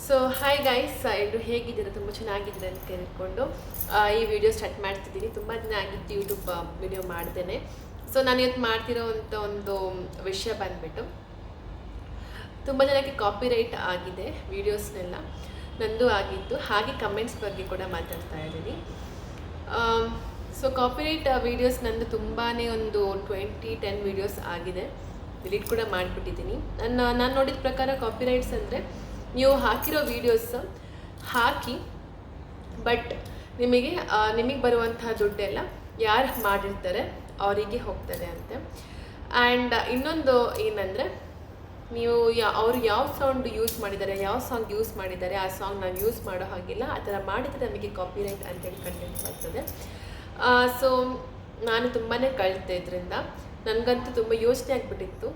So hi guys, ಎಲ್ಲರೂ ಹೇಗಿದ್ದೀರಾ? ತುಂಬ ಚೆನ್ನಾಗಿದ್ದೀರಾ ಅಂತ ಕೇಳಿಕೊಂಡು ಈ ವಿಡಿಯೋ ಸ್ಟಾರ್ಟ್ ಮಾಡ್ತಿದ್ದೀನಿ. ತುಂಬ ದಿನ ಆಗಿತ್ತು ಯೂಟ್ಯೂಬ್ ವಿಡಿಯೋ ಮಾಡ್ತೇನೆ. ಸೊ ನಾನು ಇವತ್ತು ಮಾಡ್ತಿರೋವಂಥ ಒಂದು ವಿಷಯ ಬಂದುಬಿಟ್ಟು, ತುಂಬ ಜನಕ್ಕೆ ಕಾಪಿರೈಟ್ ಆಗಿದೆ ವೀಡಿಯೋಸ್ನೆಲ್ಲ, ನಂದು ಆಗಿತ್ತು. ಹಾಗೆ ಕಮೆಂಟ್ಸ್ ಬಗ್ಗೆ ಕೂಡ ಮಾತಾಡ್ತಾ ಇದ್ದೀನಿ. ಸೊ ಕಾಪಿರೈಟ್ ವೀಡಿಯೋಸ್ ನಂದು ತುಂಬಾ ಒಂದು 10 ವೀಡಿಯೋಸ್ ಆಗಿದೆ. ಡಿಲೀಟ್ ಕೂಡ ಮಾಡಿಬಿಟ್ಟಿದ್ದೀನಿ. ನಾನು ನೋಡಿದ ಪ್ರಕಾರ ಕಾಪಿರೈಟ್ಸ್ ಅಂದರೆ ನೀವು ಹಾಕಿರೋ ವೀಡಿಯೋಸ್ ಹಾಕಿ, ಬಟ್ ನಿಮಗೆ ಬರುವಂತಹ ದುಡ್ಡೆಲ್ಲ ಯಾರು ಮಾಡಿರ್ತಾರೆ ಅವರಿಗೆ ಹೋಗ್ತದೆ ಅಂತೆ. ಆ್ಯಂಡ್ ಇನ್ನೊಂದು ಏನಂದರೆ, ನೀವು ಅವರು ಯಾವ ಸೌಂಡ್ ಯೂಸ್ ಮಾಡಿದ್ದಾರೆ, ಯಾವ ಸಾಂಗ್ ಯೂಸ್ ಮಾಡಿದ್ದಾರೆ, ಆ ಸಾಂಗ್ ನಾವು ಯೂಸ್ ಮಾಡೋ ಹಾಗಿಲ್ಲ. ಆ ಥರ ಮಾಡಿದರೆ ನಮಗೆ ಕಾಪಿರೈಟ್ ಅಂತೇಳಿ ಕಂಟೆಂಟ್ ಬರ್ತದೆ. ಸೊ ನಾನು ತುಂಬಾ ಕಲಿತೆ ಇದರಿಂದ. ನನಗಂತೂ ತುಂಬ ಯೋಚನೆ ಆಗಿಬಿಟ್ಟಿತ್ತು,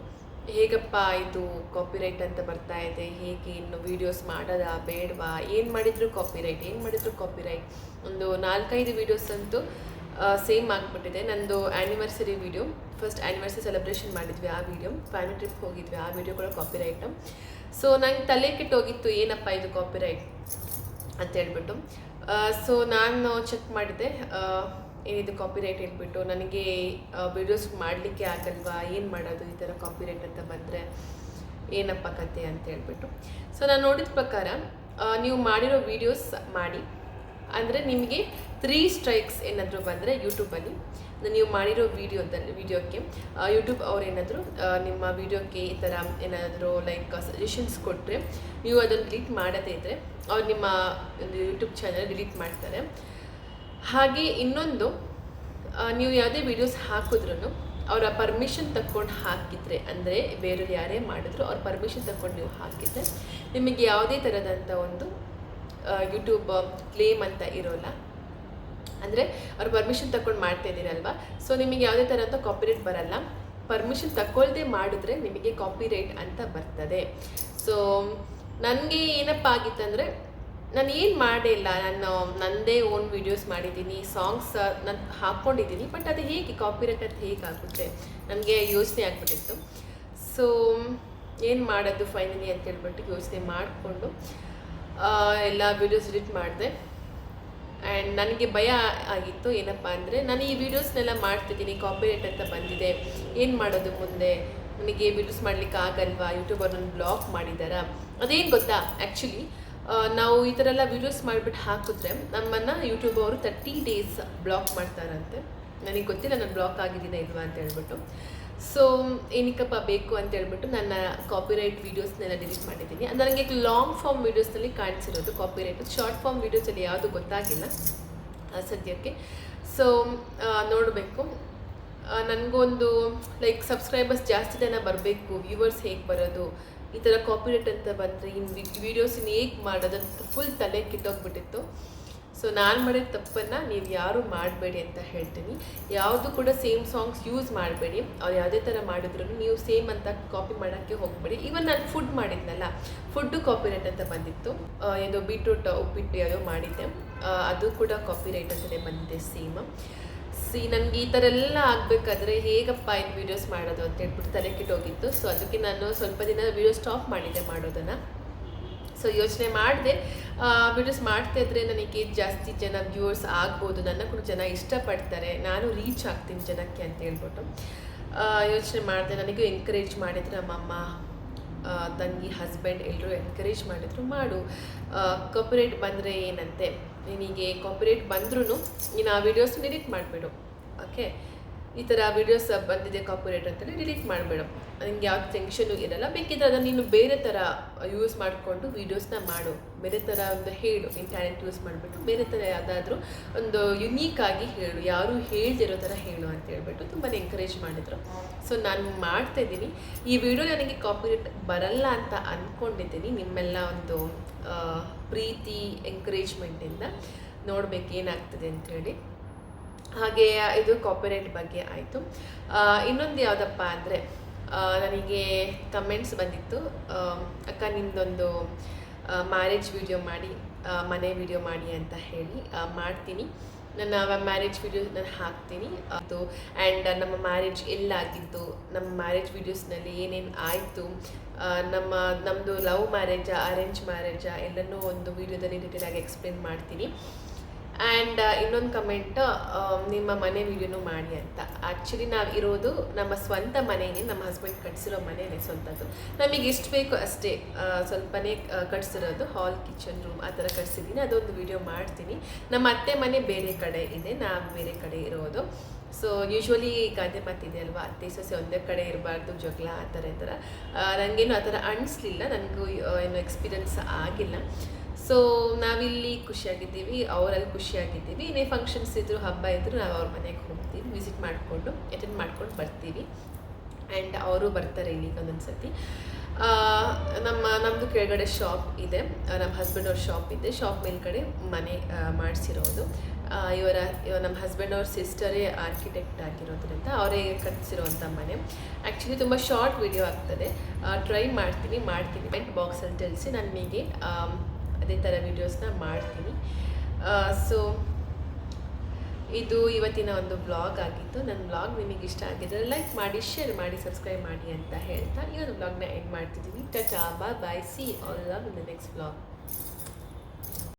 ಹೇಗಪ್ಪ ಇದು ಕಾಪಿರೈಟ್ ಅಂತ ಬರ್ತಾ ಇದೆ, ಹೇಗೆ ಇನ್ನು ವೀಡಿಯೋಸ್ ಮಾಡೋದಾ ಬೇಡವಾ, ಏನು ಮಾಡಿದ್ರು ಕಾಪಿರೈಟ್. ಒಂದು 4-5 ವೀಡಿಯೋಸ್ ಅಂತೂ ಸೇಮ್ ಆಗಿಬಿಟ್ಟಿದೆ. ನಂದು anniversary video, first anniversary celebration ಮಾಡಿದ್ವಿ, ಆ ವೀಡಿಯೋ, ಫ್ಯಾಮಿಲಿ ಟ್ರಿಪ್ ಹೋಗಿದ್ವಿ, ಆ ವೀಡಿಯೋ ಕೂಡ ಕಾಪಿರೈಟು. ಸೊ ನಂಗೆ ತಲೆ ಕೆಟ್ಟೋಗಿತ್ತು, ಏನಪ್ಪ ಇದು ಕಾಪಿರೈಟ್ ಅಂತ ಹೇಳ್ಬಿಟ್ಟು. ಸೊ ನಾನು ಚೆಕ್ ಮಾಡಿದೆ, ಏನಿದು ಕಾಪಿರೈಟ್ ಹೇಳ್ಬಿಟ್ಟು. ನನಗೆ ವೀಡಿಯೋಸ್ ಮಾಡಲಿಕ್ಕೆ ಆಗಲ್ವಾ, ಏನು ಮಾಡೋದು ಈ ಥರ ಕಾಪಿರೈಟ್ ಅಂತ ಬಂದರೆ ಏನಪ್ಪ ಕತೆ ಅಂತ ಹೇಳ್ಬಿಟ್ಟು. ಸೊ ನಾನು ನೋಡಿದ ಪ್ರಕಾರ, ನೀವು ಮಾಡಿರೋ ವೀಡಿಯೋಸ್ ಮಾಡಿ ಅಂದರೆ ನಿಮಗೆ 3 ಸ್ಟ್ರೈಕ್ಸ್ ಏನಾದರೂ ಬಂದರೆ ಯೂಟ್ಯೂಬಲ್ಲಿ, ನೀವು ಮಾಡಿರೋ ವೀಡಿಯೋಕ್ಕೆ ಯೂಟ್ಯೂಬ್ ಅವ್ರು ಏನಾದರೂ ನಿಮ್ಮ ವೀಡಿಯೋಕ್ಕೆ ಈ ಥರ ಏನಾದರೂ ಲೈಕ್ ಸಜೆಷನ್ಸ್ ಕೊಟ್ಟರೆ, ನೀವು ಅದನ್ನು ಡಿಲೀಟ್ ಮಾಡದೇ ಇದ್ದರೆ ಅವ್ರು ನಿಮ್ಮ ಒಂದು ಯೂಟ್ಯೂಬ್ ಚಾನಲ್ ಡಿಲೀಟ್ ಮಾಡ್ತಾರೆ. ಹಾಗೆ ಇನ್ನೊಂದು, ನೀವು ಯಾವುದೇ ವೀಡಿಯೋಸ್ ಹಾಕಿದ್ರೂ ಅವರ ಪರ್ಮಿಷನ್ ತಗೊಂಡು ಹಾಕಿದರೆ, ಅಂದರೆ ಬೇರೆಯವ್ರು ಯಾರೇ ಮಾಡಿದ್ರು ಅವ್ರ ಪರ್ಮಿಷನ್ ತಗೊಂಡು ನೀವು ಹಾಕಿದರೆ ನಿಮಗೆ ಯಾವುದೇ ಥರದಂಥ ಒಂದು ಯೂಟ್ಯೂಬ್ ಕ್ಲೇಮ್ ಅಂತ ಇರೋಲ್ಲ. ಅಂದರೆ ಅವ್ರ ಪರ್ಮಿಷನ್ ತಗೊಂಡು ಮಾಡ್ತಾ ಇದ್ದೀರಲ್ವ, ಸೊ ನಿಮಗೆ ಯಾವುದೇ ಥರದ ಕಾಪಿರೈಟ್ ಬರಲ್ಲ. ಪರ್ಮಿಷನ್ ತಗೊಳ್ಳದೆ ಮಾಡಿದ್ರೆ ನಿಮಗೆ ಕಾಪಿರೈಟ್ ಅಂತ ಬರ್ತದೆ. ಸೊ ನನಗೆ ಏನಪ್ಪ ಆಗಿತ್ತಂದರೆ, ನಾನು ಏನು ಮಾಡೇ ಇಲ್ಲ, ನಾನು ನನ್ನದೇ ಓನ್ ವೀಡಿಯೋಸ್ ಮಾಡಿದ್ದೀನಿ, ಸಾಂಗ್ಸ್ ನಾನು ಹಾಕ್ಕೊಂಡಿದ್ದೀನಿ, ಬಟ್ ಅದು ಹೇಗೆ ಕಾಪಿರೈಟ್ ಅಂತ ಹೇಗಾಗುತ್ತೆ ನನಗೆ ಯೋಚನೆ ಆಗಿಬಿಟ್ಟಿತ್ತು. ಸೊ ಏನು ಮಾಡೋದು ಫೈನಲಿ ಅಂತ ಹೇಳ್ಬಿಟ್ಟು ಯೋಚನೆ ಮಾಡಿಕೊಂಡು ಎಲ್ಲ ವೀಡಿಯೋಸ್ ಡಿಲೀಟ್ ಮಾಡಿದೆ. ಆ್ಯಂಡ್ ನನಗೆ ಭಯ ಆಗಿತ್ತು, ಏನಪ್ಪ ಅಂದರೆ ನಾನು ಈ ವೀಡಿಯೋಸ್ನೆಲ್ಲ ಮಾಡ್ತಿದ್ದೀನಿ, ಕಾಪಿರೈಟ್ ಅಂತ ಬಂದಿದೆ, ಏನು ಮಾಡೋದು ಮುಂದೆ, ನನಗೆ ವೀಡಿಯೋಸ್ ಮಾಡಲಿಕ್ಕೆ ಆಗಲ್ವಾ, ಯೂಟ್ಯೂಬರ್ ನನ್ನ ಬ್ಲಾಕ್ ಮಾಡಿದ್ದಾರಾ. ಅದೇನು ಗೊತ್ತಾ, ಆ್ಯಕ್ಚುಲಿ ನಾವು ಈ ಥರ ಎಲ್ಲ ವೀಡಿಯೋಸ್ ಮಾಡಿಬಿಟ್ಟು ಹಾಕಿದ್ರೆ ನಮ್ಮನ್ನು ಯೂಟ್ಯೂಬ್ ಅವರು 30 days ಬ್ಲಾಕ್ ಮಾಡ್ತಾರಂತೆ. ನನಗೆ ಗೊತ್ತಿಲ್ಲ ನಾನು ಬ್ಲಾಕ್ ಆಗಿದ್ದೀನ ಇಲ್ವಾ ಅಂತ ಹೇಳ್ಬಿಟ್ಟು. ಸೊ ಏನಕ್ಕಪ್ಪ ಬೇಕು ಅಂತ ಹೇಳ್ಬಿಟ್ಟು ನನ್ನ ಕಾಪಿರೈಟ್ ವೀಡಿಯೋಸ್ನೆಲ್ಲ ಡಿಲೀಟ್ ಮಾಡಿದ್ದೀನಿ. ಅದು ನನಗೆ ಲಾಂಗ್ ಫಾರ್ಮ್ ವೀಡಿಯೋಸ್ನಲ್ಲಿ ಕಾಣಿಸಿರೋದು ಕಾಪಿರೈಟ್, ಶಾರ್ಟ್ ಫಾರ್ಮ್ ವೀಡಿಯೋಸಲ್ಲಿ ಯಾವುದು ಗೊತ್ತಾಗಿಲ್ಲ ಸದ್ಯಕ್ಕೆ. ಸೊ ನೋಡಬೇಕು, ನನಗೊಂದು ಲೈಕ್ ಸಬ್ಸ್ಕ್ರೈಬರ್ಸ್ ಜಾಸ್ತಿ ಜನ ಬರಬೇಕು, ವ್ಯೂವರ್ಸ್ ಹೇಗೆ ಬರೋದು, ಈ ಥರ ಕಾಪಿರೈಟ್ ಅಂತ ಬಂದರೆ ಇನ್ನು ವೀಡಿಯೋಸಿನ ಹೇಗೆ ಮಾಡೋದಂತ ಫುಲ್ ತಲೆ ಕಿತ್ತೋಗ್ಬಿಟ್ಟಿತ್ತು. ಸೊ ನಾನು ಮಾಡಿದ ತಪ್ಪನ್ನು ನೀವು ಯಾರೂ ಮಾಡಬೇಡಿ ಅಂತ ಹೇಳ್ತೀನಿ. ಯಾವುದು ಕೂಡ ಸೇಮ್ ಸಾಂಗ್ಸ್ ಯೂಸ್ ಮಾಡಬೇಡಿ. ಅವ್ರು ಯಾವುದೇ ಥರ ಮಾಡಿದ್ರು ನೀವು ಸೇಮ್ ಅಂತ ಕಾಪಿ ಮಾಡೋಕ್ಕೆ ಹೋಗಬೇಡಿ. ಈವನ್ ನಾನು ಫುಡ್ ಮಾಡಿದ್ನಲ್ಲ, ಫುಡ್ಡು ಕಾಪಿರೈಟ್ ಅಂತ ಬಂದಿತ್ತು. ಏನೋ ಬೀಟ್ರೂಟ್ ಉಪ್ಪಿಟ್ಟು ಯಾವುದೋ ಮಾಡಿದ್ದೆ, ಅದು ಕೂಡ ಕಾಪಿರೈಟ್ ಅಂತಲೇ ಬಂದಿದೆ ಸೇಮ್. ನನಗೆ ಈ ಥರ ಎಲ್ಲ ಆಗಬೇಕಾದ್ರೆ ಹೇಗಪ್ಪ ಇದು ವೀಡಿಯೋಸ್ ಮಾಡೋದು ಅಂತ ಹೇಳ್ಬಿಟ್ಟು ತಲೆ ಕೆಟ್ಟೋಗಿತ್ತು. ಸೊ ಅದಕ್ಕೆ ನಾನು ಸ್ವಲ್ಪ ದಿನ ವೀಡಿಯೋ ಸ್ಟಾಪ್ ಮಾಡಿದ್ದೆ ಮಾಡೋದನ್ನು. ಸೊ ಯೋಚನೆ ಮಾಡಿದೆ, ವೀಡಿಯೋಸ್ ಮಾಡ್ತಾ ಇದ್ದರೆ ನನಗೆ ಜಾಸ್ತಿ ಜನ ವ್ಯೂವರ್ಸ್ ಆಗ್ಬೋದು, ನನ್ನ ಕೂಡ ಜನ ಇಷ್ಟಪಡ್ತಾರೆ, ನಾನು ರೀಚ್ ಆಗ್ತೀನಿ ಜನಕ್ಕೆ ಅಂತ ಹೇಳ್ಬಿಟ್ಟು ಯೋಚನೆ ಮಾಡಿದೆ. ನನಗೂ ಎಂಕರೇಜ್ ಮಾಡಿದ್ರು ನಮ್ಮಮ್ಮ, ತಂಗಿ, ಹಸ್ಬೆಂಡ್ ಎಲ್ಲರೂ ಎಂಕರೇಜ್ ಮಾಡಿದ್ರು, ಮಾಡು, ಕಾಪಿರೈಟ್ ಬಂದರೆ ಏನಂತೆ, ನಿನಗೆ ಕಾಪಿರೈಟ್ ಬಂದ್ರೂ ನೀನು ಆ ವೀಡಿಯೋಸ್ ಡಿಲೀಟ್ ಮಾಡಿಬಿಡು, ಓಕೆ, ಈ ಥರ ವೀಡಿಯೋಸ್ ಬಂದಿದೆ ಕಾಪಿರೈಟ್ ಅಂತೇಳಿ ಡಿಲೀಟ್ ಮಾಡಿಬಿಡು, ನಿಮ್ಗೆ ಯಾವ್ದು ಟೆನ್ಷನು ಇರಲ್ಲ. ಬೇಕಿದ್ರೆ ಅದನ್ನು ನೀನು ಬೇರೆ ಥರ ಯೂಸ್ ಮಾಡಿಕೊಂಡು ವೀಡಿಯೋಸ್ನ ಮಾಡು, ಬೇರೆ ಥರ ಒಂದು ಹೇಳು, ನೀನು ಟ್ಯಾಲೆಂಟ್ ಯೂಸ್ ಮಾಡಿಬಿಟ್ಟು ಬೇರೆ ಥರ ಯಾವುದಾದ್ರೂ ಒಂದು ಯುನೀಕಾಗಿ ಹೇಳು, ಯಾರೂ ಹೇಳ್ದಿರೋ ಥರ ಹೇಳು ಅಂತ ಹೇಳ್ಬಿಟ್ಟು ತುಂಬಾ ಎಂಕರೇಜ್ ಮಾಡಿದರು. ಸೊ ನಾನು ಮಾಡ್ತಾಯಿದ್ದೀನಿ. ಈ ವಿಡಿಯೋ ನನಗೆ ಕಾಪಿರೈಟ್ ಬರಲ್ಲ ಅಂತ ಅಂದ್ಕೊಂಡಿದ್ದೀನಿ. ನಿಮ್ಮೆಲ್ಲ ಒಂದು ಪ್ರೀತಿ ಎಂಕರೇಜ್ಮೆಂಟಿಂದ ನೋಡಬೇಕು ಏನಾಗ್ತದೆ ಅಂಥೇಳಿ. ಹಾಗೆ ಇದು ಕಾಪಿರೈಟ್ ಬಗ್ಗೆ ಆಯಿತು. ಇನ್ನೊಂದು ಯಾವುದಪ್ಪ ಅಂದರೆ, ನನಗೆ ಕಮೆಂಟ್ಸ್ ಬಂದಿತ್ತು, ಅಕ್ಕ ನಿಮ್ಮದೊಂದು ಮ್ಯಾರೇಜ್ ವಿಡಿಯೋ ಮಾಡಿ, ಮನೆ ವಿಡಿಯೋ ಮಾಡಿ ಅಂತ ಹೇಳಿ. ಮಾಡ್ತೀನಿ. ನನ್ನ ಮ್ಯಾರೇಜ್ ವಿಡಿಯೋ ನಾನು ಹಾಕ್ತೀನಿ. ಅದು ಆ್ಯಂಡ್ ನಮ್ಮ ಮ್ಯಾರೇಜ್ ಎಲ್ಲಾಗಿದ್ದು, ನಮ್ಮ ಮ್ಯಾರೇಜ್ ವೀಡಿಯೋಸ್ನಲ್ಲಿ ಏನೇನು ಆಯಿತು, ನಮ್ಮದು ಲವ್ ಮ್ಯಾರೇಜಾ ಅರೇಂಜ್ ಮ್ಯಾರೇಜಾ ಎಲ್ಲನೂ ಒಂದು ವೀಡಿಯೋದಲ್ಲಿ ಡೀಟೇಲಾಗಿ ಎಕ್ಸ್ಪ್ಲೇನ್ ಮಾಡ್ತೀನಿ. ಆ್ಯಂಡ್ ಇನ್ನೊಂದು ಕಮೆಂಟ್, ನಿಮ್ಮ ಮನೆ ವೀಡಿಯೋನೂ ಮಾಡಿ ಅಂತ. ಆ್ಯಕ್ಚುಲಿ ನಾವು ಇರೋದು ನಮ್ಮ ಸ್ವಂತ ಮನೆಯೇ, ನಮ್ಮ ಹಸ್ಬೆಂಡ್ ಕಟ್ಸಿರೋ ಮನೆಯೇ ಸ್ವಂತದ್ದು. ನಮಗೆ ಎಷ್ಟು ಬೇಕು ಅಷ್ಟೇ ಸ್ವಲ್ಪನೇ ಕಟ್ಸಿರೋದು, ಹಾಲ್ ಕಿಚನ್ ರೂಮ್ ಆ ಥರ ಕಟ್ಸಿದ್ದೀನಿ. ಅದೊಂದು ವೀಡಿಯೋ ಮಾಡ್ತೀನಿ. ನಮ್ಮ ಅತ್ತೆ ಮನೆ ಬೇರೆ ಕಡೆ ಇದೆ, ನಾವು ಬೇರೆ ಕಡೆ ಇರೋದು. ಸೊ ಯೂಶ್ವಲಿ ಗಾದೆ ಮಾತಿದೆ ಅಲ್ವಾ, ಅತ್ತೆ ಸೊಸೆ ಒಂದೇ ಕಡೆ ಇರಬಾರ್ದು, ಜಗಳ ಆ ಥರ ಈ ಥರ. ನನಗೇನು ಆ ಥರ ಅನಿಸ್ಲಿಲ್ಲ, ನನಗೂ ಏನು ಎಕ್ಸ್ಪೀರಿಯನ್ಸ್ ಆಗಿಲ್ಲ. ಸೊ ನಾವಿಲ್ಲಿ ಖುಷಿಯಾಗಿದ್ದೀವಿ, ಅವರಲ್ಲಿ ಖುಷಿಯಾಗಿದ್ದೀವಿ. ಏನೇ ಫಂಕ್ಷನ್ಸ್ ಇದ್ದರೂ ಹಬ್ಬ ಇದ್ದರೂ ನಾವು ಅವ್ರ ಮನೆಗೆ ಹೋಗ್ತೀವಿ, ವಿಸಿಟ್ ಮಾಡಿಕೊಂಡು ಅಟೆಂಡ್ ಮಾಡ್ಕೊಂಡು ಬರ್ತೀವಿ. ಆ್ಯಂಡ್ ಅವರು ಬರ್ತಾರೆ ಇಲ್ಲಿಗೆ ಒಂದೊಂದು ಸರ್ತಿ. ನಮ್ಮದು ಕೆಳಗಡೆ ಶಾಪ್ ಇದೆ, ನಮ್ಮ ಹಸ್ಬೆಂಡ್ ಅವ್ರ ಶಾಪ್ ಇದೆ. ಶಾಪ್ ಮೇಲ್ಗಡೆ ಮನೆ ಮಾಡಿಸಿರೋದು. ನಮ್ಮ ಹಸ್ಬೆಂಡ್ ಅವ್ರ ಸಿಸ್ಟರೇ ಆರ್ಕಿಟೆಕ್ಟ್ ಆಗಿರೋದ್ರಿಂದ ಅವರೇ ಕಟ್ಟಿಸಿರೋವಂಥ ಮನೆ. ಆ್ಯಕ್ಚುಲಿ ತುಂಬ ಶಾರ್ಟ್ ವಿಡಿಯೋ ಆಗ್ತದೆ, ಟ್ರೈ ಮಾಡ್ತೀನಿ ಕಮೆಂಟ್ ಬಾಕ್ಸಲ್ಲಿ ತಿಳಿಸಿ, ನಾನು ನಿಮಗೆ ಅದೇ ಥರ ವೀಡಿಯೋಸ್ನ ಮಾಡ್ತೀನಿ. ಸೊ ಇದು ಇವತ್ತಿನ ಒಂದು ವ್ಲಾಗ್ ಆಗಿತ್ತು. ನನ್ನ ವ್ಲಾಗ್ ನಿಮಗೆ ಇಷ್ಟ ಆಗಿದ್ದರೆ ಲೈಕ್ ಮಾಡಿ, ಶೇರ್ ಮಾಡಿ, ಸಬ್ಸ್ಕ್ರೈಬ್ ಮಾಡಿ ಅಂತ ಹೇಳ್ತಾ ಈ ಒಂದು ವ್ಲಾಗ್ನ ಎಂಡ್ ಮಾಡ್ತಿದ್ದೀನಿ. Tata, bye, see all love in the next vlog.